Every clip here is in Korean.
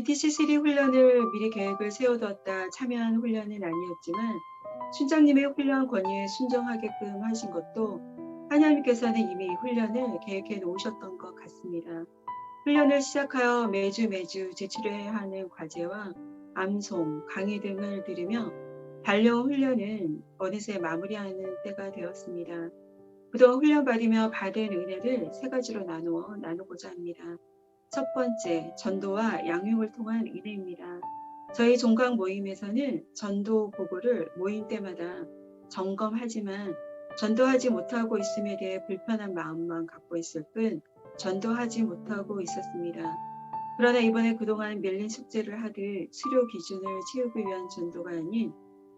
BTC3 훈련을 미리 계획을 세워뒀다 참여한 훈련은 아니었지만 순장님의 훈련 권유에 순종하게끔 하신 것도 하나님께서는 이미 훈련을 계획해 놓으셨던 것 같습니다. 훈련을 시작하여 매주 제출해야 하는 과제와 암송, 강의 등을 들으며 달려온 훈련은 어느새 마무리하는 때가 되었습니다. 그동안 훈련 받으며 받은 은혜를 세 가지로 나누고자 합니다. 첫 번째, 전도와 양육을 통한 은혜입니다. 저희 종강 모임에서는 전도 보고를 모임 때마다 점검하지만 전도하지 못하고 있음에 대해 불편한 마음만 갖고 있을 뿐 전도하지 못하고 있었습니다. 그러나 이번에 그동안 밀린 숙제를 하듯 수료 기준을 채우기 위한 전도가 아닌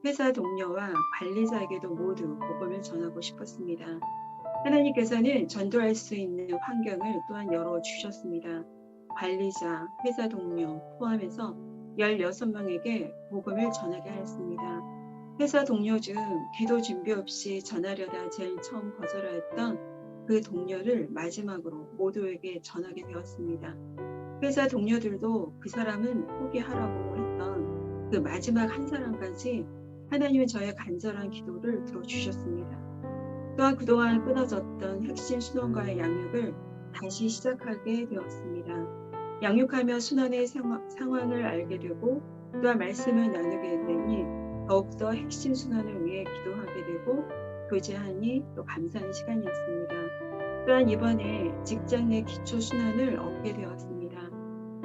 회사 동료와 관리자에게도 모두 복음을 전하고 싶었습니다. 하나님께서는 전도할 수 있는 환경을 또한 열어주셨습니다. 관리자, 회사 동료 포함해서 16명에게 복음을 전하게 하였습니다. 회사 동료 중 기도 준비 없이 전하려다 제일 처음 거절하였던 그 동료를 마지막으로 모두에게 전하게 되었습니다. 회사 동료들도 그 사람은 포기하라고 했던 그 마지막 한 사람까지 하나님은 저의 간절한 기도를 들어주셨습니다. 또한 그동안 끊어졌던 핵심 순원과의 양육을 다시 시작하게 되었습니다. 양육하며 순원의 상황을 알게 되고 또한 말씀을 나누게 되니 더욱더 핵심 순원을 위해 기도하게 되고 교제하니 또 감사하는 시간이었습니다. 또한 이번에 직장 내 기초 순원을 얻게 되었습니다.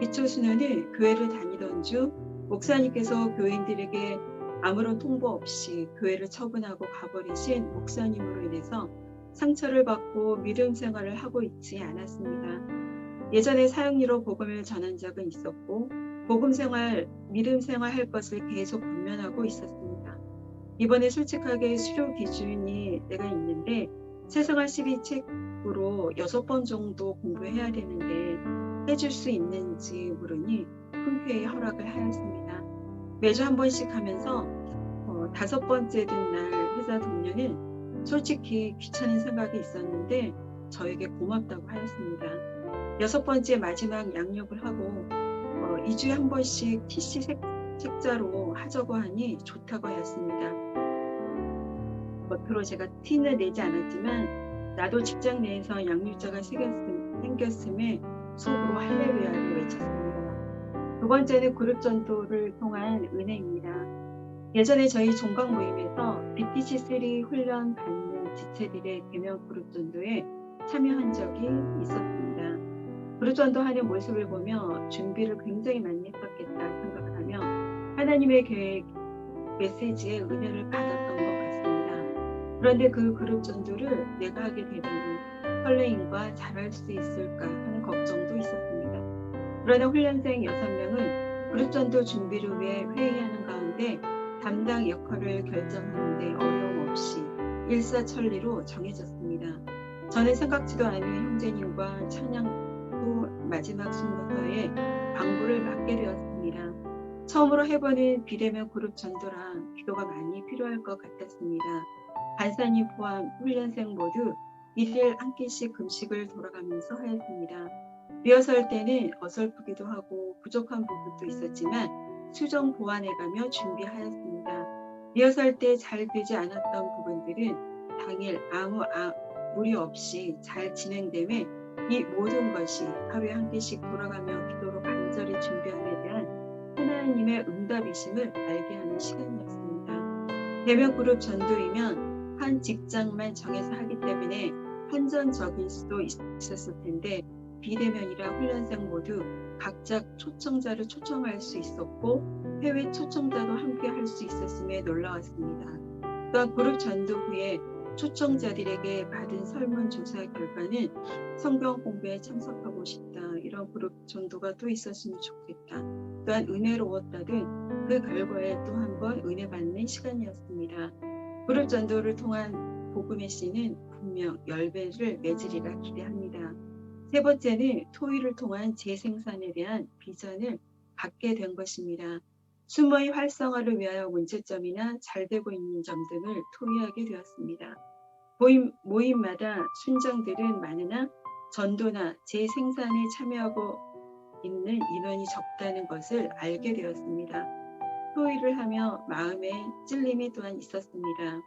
기초 순원은 교회를 다니던 중 목사님께서 교인들에게 아무런 통보 없이 교회를 처분하고 가버리신 목사님으로 인해서 상처를 받고 믿음 생활을 하고 있지 않았습니다. 예전에 사형리로 복음을 전한 적은 있었고 믿음 생활 할 것을 계속 권면하고 있었습니다. 이번에 솔직하게 수료 기준이 내가 있는데 새생활 12책으로 6번 정도 공부해야 되는데 해줄 수 있는지 물으니 흔쾌히 허락을 하였습니다. 매주 한 번씩 하면서 5번째 된 날 회사 동료는 솔직히 귀찮은 생각이 있었는데 저에게 고맙다고 하였습니다. 6번째 마지막 양육을 하고 2주에 한 번씩 TC 책자로 하자고 하니 좋다고 하였습니다. 겉으로 제가 티는 내지 않았지만 나도 직장 내에서 양육자가 생겼음에 속으로 할렐루야를 외쳤습니다. 두 번째는 그룹 전도를 통한 은혜입니다. 예전에 저희 종강 모임에서 BTC3 훈련 받는 지체들의 대면 그룹 전도에 참여한 적이 있었습니다. 그룹 전도하는 모습을 보며 준비를 굉장히 많이 했었겠다 생각을 하며 하나님의 계획 메시지에 은혜를 받았던 것 같습니다. 그런데 그 그룹 전도를 내가 하게 되다니 설레임과 잘할 수 있을까 하는 걱정도 있었습니다. 그러나 훈련생 6명은 그룹 전도 준비를 위해 회의하는 가운데 담당 역할을 결정하는데 어려움 없이 일사천리로 정해졌습니다. 저는 생각지도 않은 형제님과 찬양도 마지막 순서에 방부를 맡게 되었습니다. 처음으로 해보는 비대면 그룹 전도라 기도가 많이 필요할 것 같았습니다. 간사님 포함 훈련생 모두 1일 한 끼씩 금식을 돌아가면서 하였습니다. 리허설 때는 어설프기도 하고 부족한 부분도 있었지만 수정 보완해가며 준비하였습니다. 리허설 때 잘 되지 않았던 부분들은 당일 아무 무리 없이 잘 진행됨에 이 모든 것이 하루에 한 개씩 돌아가며 기도로 간절히 준비함에 대한 하나님의 응답이심을 알게 하는 시간이었습니다. 대면 그룹 전도이면 한 직장만 정해서 하기 때문에 한전적일 수도 있었을 텐데 비대면이라 훈련생 모두 각자 초청자를 초청할 수 있었고 해외 초청자도 함께 할 수 있었음에 놀라웠습니다. 또한 그룹 전도 후에 초청자들에게 받은 설문조사 결과는 성경 공부에 참석하고 싶다. 이런 그룹 전도가 또 있었으면 좋겠다. 또한 은혜로웠다 등 그 결과에 또 한 번 은혜 받는 시간이었습니다. 그룹 전도를 통한 복음의 씨는 분명 10배를 맺으리라 기대합니다. 세 번째는 토의를 통한 재생산에 대한 비전을 갖게 된 것입니다. 수모의 활성화를 위하여 문제점이나 잘 되고 있는 점 등을 토의하게 되었습니다. 모임마다 순장들은 많으나 전도나 재생산에 참여하고 있는 인원이 적다는 것을 알게 되었습니다. 토의를 하며 마음에 찔림이 또한 있었습니다.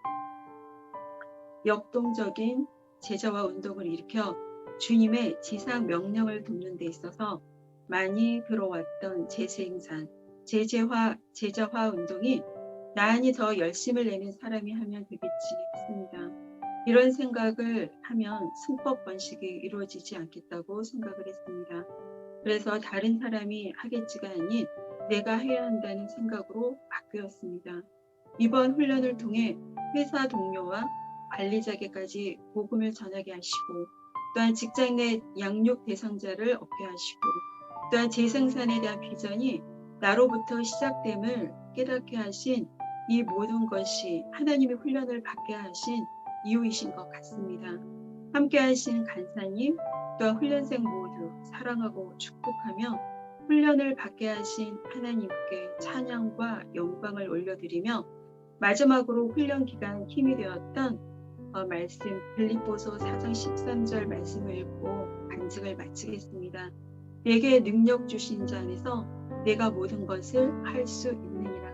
역동적인 제자화 운동을 일으켜 주님의 지상 명령을 돕는 데 있어서 많이 들어왔던 제세행산, 제자화 운동이 나란히 더 열심을 내는 사람이 하면 되겠지 했습니다. 이런 생각을 하면 승법 번식이 이루어지지 않겠다고 생각을 했습니다. 그래서 다른 사람이 하겠지가 아닌 내가 해야 한다는 생각으로 바뀌었습니다. 이번 훈련을 통해 회사 동료와 관리자에게까지 복음을 전하게 하시고 또한 직장 내 양육 대상자를 얻게 하시고 또한 재생산에 대한 비전이 나로부터 시작됨을 깨닫게 하신 이 모든 것이 하나님의 훈련을 받게 하신 이유이신 것 같습니다. 함께 하신 간사님 또한 훈련생 모두 사랑하고 축복하며 훈련을 받게 하신 하나님께 찬양과 영광을 올려드리며 마지막으로 훈련 기간 힘이 되었던 말씀 빌립보서 4장 13절 말씀을 읽고 간증을 마치겠습니다. 내게 능력 주신 자 안에서 내가 모든 것을 할 수 있느니라.